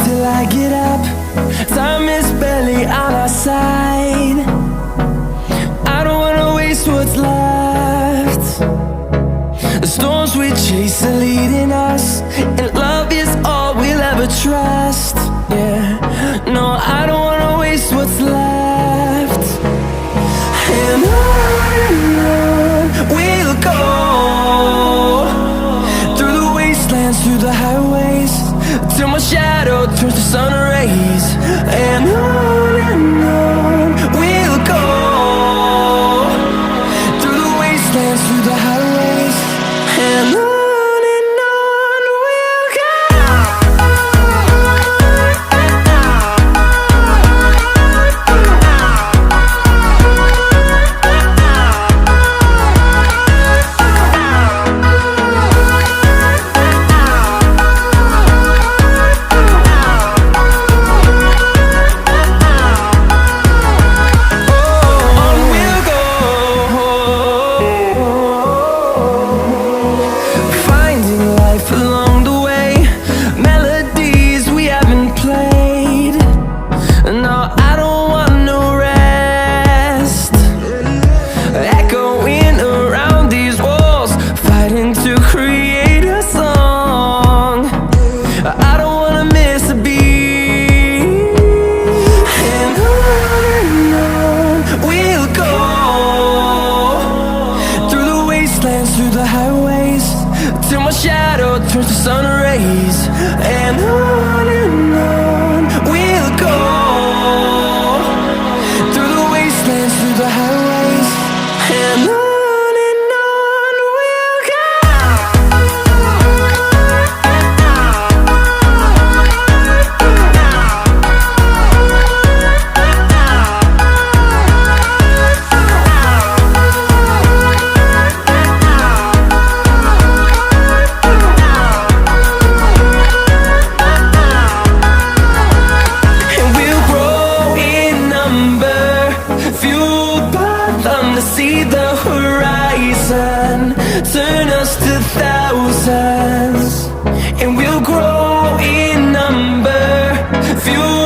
till I get up. Time is barely on our side. I don't wanna waste what's left. The storms we chase are leading us, and love is all we'll ever trust. Yeah, no, I don't wanna waste what's left. And on we'll go, through the wastelands, through the highways, till my shadow turns to sun rays. And on we'll go, through the wastelands, through the highways, and on we'll go. Through the highways, till my shadow turns to sun rays. And on we'll go, through the wastelands, through the highways, and on we'll go. See the horizon turn us to thousands, and we'll grow in number, fuel